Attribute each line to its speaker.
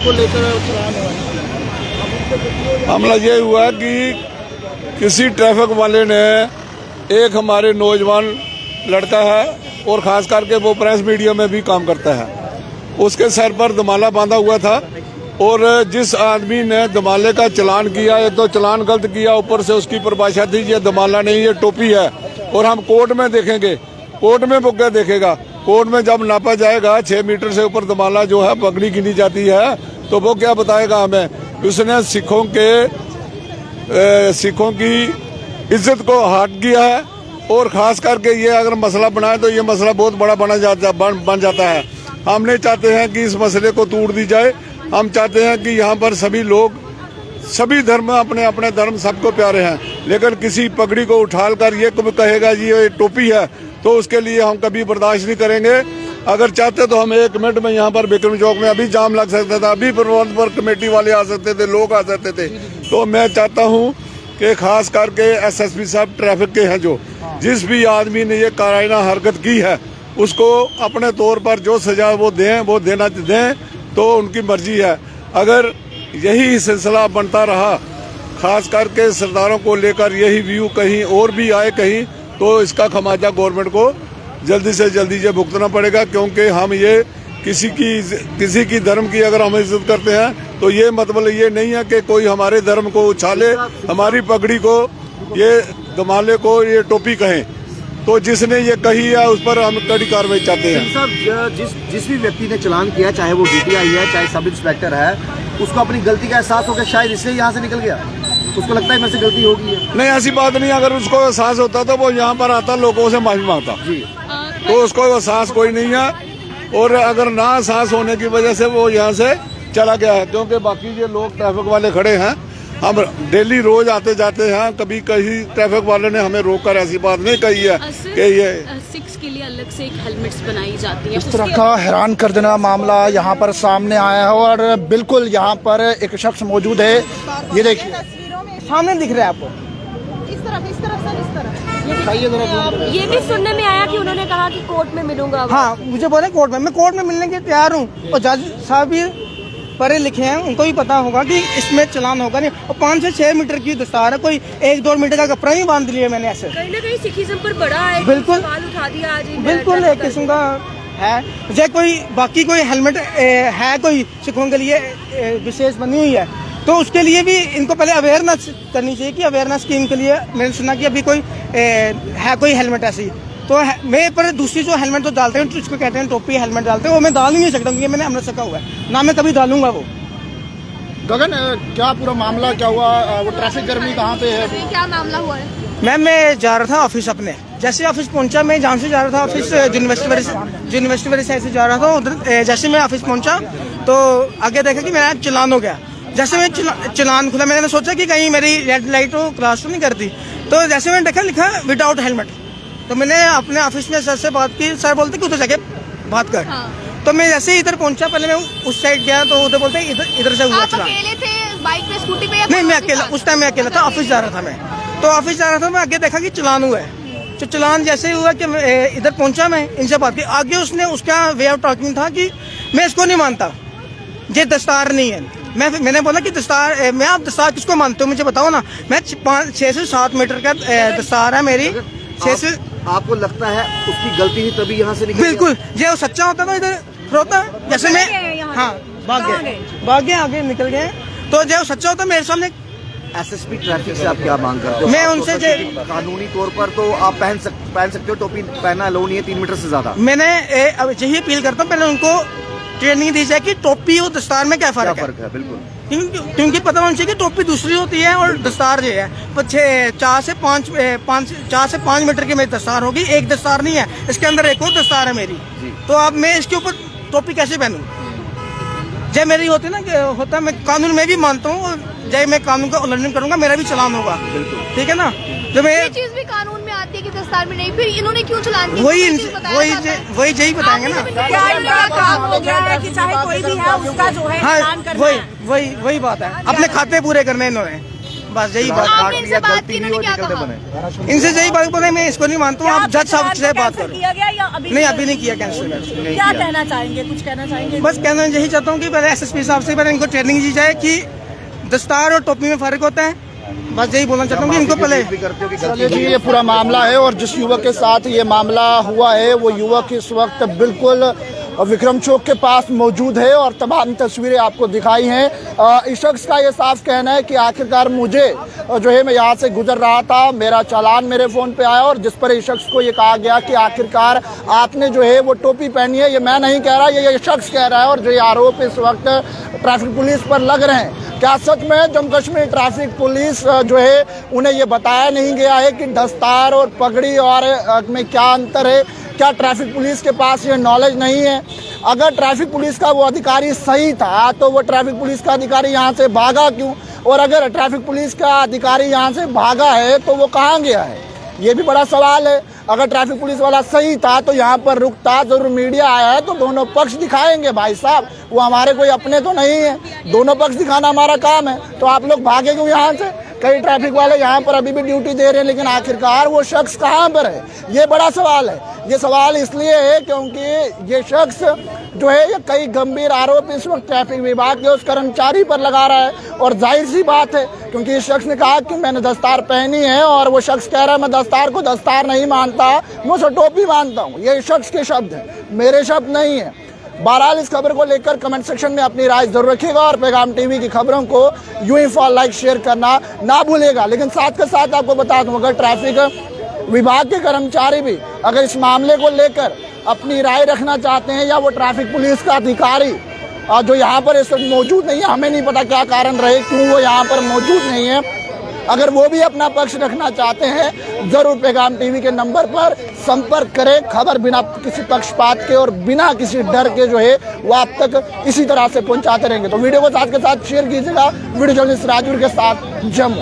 Speaker 1: किसको लेकर चलान हुआ?
Speaker 2: मामला ये हुआ कि किसी ट्रैफिक वाले ने एक हमारे नौजवान लड़का है और खास करके वो प्रेस मीडिया में भी काम करता है, उसके सर पर दमाला बांधा हुआ था और जिस आदमी ने दमाले का चलान किया, एक तो चलान गलत किया, ऊपर से उसकी परिभाषा थी ये दमाला नहीं ये टोपी है। और हम कोर्ट में देखेंगे, कोर्ट में वो क्या देखेगा, कोर्ट में जब नापा जाएगा 6 मीटर से ऊपर दमाला जो है पगड़ी गिनी जाती है, तो वो क्या बताएगा हमें। उसने सिखों की इज्जत को हाट किया है और खास करके ये अगर मसला बनाए तो ये मसला बहुत बड़ा बन जाता है। हम नहीं चाहते हैं कि इस मसले को तोड़ दी जाए। हम चाहते हैं कि यहाँ पर सभी लोग, सभी धर्म अपने अपने धर्म सबको प्यारे हैं, लेकिन किसी पगड़ी को उठाकर ये कभी कहेगा जी ये टोपी है, तो उसके लिए हम कभी बर्दाश्त नहीं करेंगे। अगर चाहते तो हम 1 मिनट में यहाँ पर विक्रम चौक में अभी जाम लग सकता था, अभी प्रबंध पर कमेटी वाले आ सकते थे, लोग आ सकते थे। तो मैं चाहता हूँ कि खास करके एसएसपी साहब ट्रैफिक के हैं, जो जिस भी आदमी ने ये काराइना हरकत की है उसको अपने तौर पर जो सजा वो दें तो उनकी मर्जी है। अगर यही सिलसिला बनता रहा, खास करके सरदारों को लेकर यही व्यू कहीं और भी आए कहीं, तो इसका खमाजा गवर्नमेंट को जल्दी से जल्दी ये भुगतना पड़ेगा। क्योंकि हम ये किसी की धर्म की अगर हम इज्जत करते हैं तो ये मतलब ये नहीं है कि कोई हमारे धर्म को उछाले, हमारी पगड़ी को, ये दमाले को ये टोपी कहें। तो जिसने ये कही है उस पर हम कड़ी कार्रवाई चाहते हैं।
Speaker 1: साहब, जिस भी व्यक्ति ने चलान किया, चाहे वो डीटीआई है चाहे सब इंस्पेक्टर है, उसको अपनी गलती का एहसास हो गया, शायद इसलिए यहाँ से निकल गया, उसको लगता है मेरे से गलती होगी है।
Speaker 2: नहीं, ऐसी बात नहीं। अगर उसको एहसास होता तो वो यहाँ पर आता, लोगों से माफी मांगता जी। तो उसको एहसास कोई नहीं है, और अगर ना एहसास होने की वजह से वो यहाँ से चला गया है। क्योंकि बाकी ये लोग ट्रैफिक वाले खड़े हैं, हम डेली रोज आते जाते हैं, कभी कहीं ट्रैफिक वाले ने हमें रोककर ऐसी बात नहीं कही है कि ये
Speaker 3: 6 के लिए अलग से एक हेलमेट्स बनाई जाती है।
Speaker 4: इस तरह का हैरान कर देना मामला यहाँ पर सामने आया है और बिल्कुल यहाँ पर एक शख्स मौजूद है, ये देखिए सामने दिख रहा है आपको,
Speaker 5: इस तरफ सर, इस तरफ।
Speaker 3: ये भी सुनने में आया कि उन्होंने कहा कि कोर्ट में मिलूंगा।
Speaker 4: हाँ, मुझे बोले कोर्ट में, मैं कोर्ट में मिलने के तैयार हूँ। और जज साहब भी पढ़े लिखे हैं, उनको भी पता होगा कि इसमें चलान होगा नहीं। और 5 से 6 मीटर की दस्तार है, कोई 1-2 मीटर का कपड़ा ही बांध लिया मैंने ऐसे।
Speaker 3: कहीं ना कहीं सिखिज्म पर बड़ा है,
Speaker 4: बिल्कुल
Speaker 3: सवाल उठा दिया आज।
Speaker 4: बिल्कुल एक किस्म का है। जो कोई बाकी कोई हेलमेट है कोई सिखों के लिए विशेष बनी हुई है, तो उसके लिए भी इनको पहले अवेयरनेस करनी चाहिए कि अवेयरनेस स्कीम के लिए मैंने सुना कि अभी कोई है कोई हेलमेट ऐसी, तो मैं पर दूसरी जो हेलमेट तो डालते हैं, उसको कहते हैं टोपी हेलमेट डालते हैं, वो मैं डाल नहीं सकता क्योंकि मैंने अमृत सका हुआ है ना, मैं कभी डालूंगा वो।
Speaker 1: गगन, क्या पूरा मामला क्या हुआ? वो ट्रैफिक कर्मी कहाँ पे है?
Speaker 5: क्या मामला हुआ है?
Speaker 4: मैम, मैं जा रहा था ऑफिस अपने, जैसे ऑफिस पहुंचा, मैं जहाँ से जा रहा था ऑफिस यूनिवर्सिटी वाली साइड से जा रहा था, उधर जैसे मैं ऑफिस पहुंचा तो आगे देखा कि मेरा चलान हो गया। जैसे मैं चलान खुला, मैंने सोचा कि कहीं मेरी रेड लाइट तो क्रॉस तो नहीं करती, तो जैसे मैंने देखा लिखा विदाउट हेलमेट, तो मैंने अपने ऑफिस में सर से बात की। सर बोलते कि उधर जाके बात कर। तो मैं जैसे ही इधर पहुंचा, पहले मैं उस साइड गया तो उधर बोलते इधर से हुआ चलान।
Speaker 5: अकेले थे बाइक पे, स्कूटी पे?
Speaker 4: नहीं, मैं अकेला, उस टाइम मैं अकेला था, ऑफिस जा रहा था मैं। तो ऑफिस जा रहा था, मैं आगे देखा कि चलान हुआ है। तो चलान जैसे ही हुआ कि इधर पहुंचा, मैं इनसे बात की। आगे उसने उसका वे ऑफ टॉकिंग था कि मैं इसको नहीं मानता, ये दस्तार नहीं है। मैंने बोला कि दस्तार, मैं आप दस्तार किसको मानते हो मुझे बताओ ना। मैं 6 से 7 मीटर का दस्तार है मेरी। 6 से
Speaker 1: आपको लगता है उसकी गलती थी तभी यहाँ से निकल?
Speaker 4: बिल्कुल, ये सच्चा होता ना इधर होता, जैसे मैं हाँ भाग गए आगे निकल गए, तो जो सच्चा होता मेरे सामने।
Speaker 1: एसएसपी ट्रैफिक से आप क्या मांग करते हो?
Speaker 4: मैं उनसे
Speaker 1: कानूनी तौर पर तो आप पहन सकते हो, टोपी पहनना अलाउ नहीं है 3 मीटर से ज्यादा।
Speaker 4: मैंने यही अपील करता हूँ, पहले उनको ट्रेनिंग दी जाए कि टोपी और दस्तार में क्या फर्क है।
Speaker 1: बिल्कुल,
Speaker 4: क्योंकि पता होना चाहिए कि टोपी दूसरी होती है और दस्तार जो है 4 से 5 मीटर की मेरी दस्तार होगी, एक दस्तार नहीं है, इसके अंदर एक और दस्तार है मेरी। तो अब मैं इसके ऊपर टोपी कैसे पहनूं? जब मेरी होती ना होता, मैं कानून में भी मानता हूँ, जब मैं कानून का उल्लंघन करूंगा मेरा भी चलान होगा। ठीक है ना? जो मैं
Speaker 5: ये चीज भी कानून में आती है कि दस्तार में नहीं, फिर इन्होंने क्यों चलान किया?
Speaker 4: वही यही बताएंगे ना।
Speaker 3: काम हो गया है कि चाहे कोई भी है उसका जो है
Speaker 4: हाँ, वही बात है, अपने खाते पूरे करने इन्होंने। बस यही
Speaker 5: तो
Speaker 4: बात।
Speaker 5: आपने इनसे बात की, इन्होंने क्या कहा?
Speaker 4: इनसे यही बात बोले, मैं इसको नहीं मानता हूँ, आप जज साहब से बात करो।
Speaker 3: किया गया या अभी
Speaker 4: नहीं, अभी नहीं किया कैंसिल।
Speaker 3: क्या कहना चाहेंगे, कुछ कहना चाहेंगे?
Speaker 4: बस कहना यही चाहता हूँ कि पहले एसएसपी साहब से पहले इनको ट्रेनिंग दी जाए कि दस्तार और टोपी में फर्क होता है। बस यही बोलना चाहता हूँ कि इनको पहले।
Speaker 6: चलिए जी, ये पूरा मामला है और जिस युवक के साथ ये मामला हुआ है वो युवक इस वक्त बिल्कुल विक्रम चौक के पास मौजूद है और तमाम तस्वीरें आपको दिखाई हैं। इस शख्स का ये साफ कहना है कि आखिरकार मुझे जो है, मैं यहाँ से गुजर रहा था, मेरा चालान मेरे फ़ोन पे आया और जिस पर इस शख्स को ये कहा गया कि आखिरकार आपने जो है वो टोपी पहनी है। ये मैं नहीं कह रहा, ये शख्स कह रहा है और जो ये आरोप इस वक्त ट्रैफिक पुलिस पर लग रहे हैं। क्या सच में जम्मू कश्मीर ट्रैफिक पुलिस जो है उन्हें ये बताया नहीं गया है कि दस्तार और पगड़ी और में क्या अंतर है? क्या ट्रैफिक पुलिस के पास ये नॉलेज नहीं है? अगर ट्रैफिक पुलिस का वो अधिकारी सही था तो वो ट्रैफिक पुलिस का अधिकारी यहाँ से भागा क्यों? और अगर ट्रैफिक पुलिस का अधिकारी यहाँ से भागा है तो वो कहाँ गया है? ये भी बड़ा सवाल है। अगर ट्रैफिक पुलिस वाला सही था तो यहाँ पर रुकता, जरूर मीडिया आया है तो दोनों पक्ष दिखाएंगे भाई साहब, वो हमारे कोई अपने तो नहीं है, दोनों पक्ष दिखाना हमारा काम है। तो आप लोग भागे क्यों यहाँ से? कई ट्रैफिक वाले यहाँ पर अभी भी ड्यूटी दे रहे हैं, लेकिन आखिरकार वो शख्स कहाँ पर है? ये बड़ा सवाल है। ये सवाल इसलिए है क्योंकि ये शख्स जो है ये कई गंभीर आरोप इस वक्त ट्रैफिक विभाग के उस कर्मचारी पर लगा रहा है और जाहिर सी बात है क्योंकि इस शख्स ने कहा कि मैंने दस्तार पहनी है और वो शख्स कह रहा है मैं दस्तार को दस्तार नहीं मानता, मैं उसे टोपी मानता हूँ। ये शख्स के शब्द हैं, मेरे शब्द नहीं है। बहरहाल इस खबर को लेकर कमेंट सेक्शन में अपनी राय जरूर रखिएगा और पैगाम टीवी की खबरों को यूं ही फॉलो, लाइक, शेयर करना ना भूलिएगा। लेकिन साथ के साथ आपको बता दूं, अगर ट्रैफिक विभाग के कर्मचारी भी अगर इस मामले को लेकर अपनी राय रखना चाहते हैं या वो ट्रैफिक पुलिस का अधिकारी जो यहाँ पर इस वक्त मौजूद नहीं है, हमें नहीं पता क्या कारण रहे क्यों वो यहाँ पर मौजूद नहीं है, अगर वो भी अपना पक्ष रखना चाहते हैं जरूर पैगाम टीवी के नंबर पर संपर्क करें। खबर बिना किसी पक्षपात के और बिना किसी डर के जो है वो आप तक इसी तरह से पहुंचाते रहेंगे। तो वीडियो को साथ के साथ शेयर कीजिएगा। वीडियो जर्नलिस्ट राजूर के साथ जम्मू।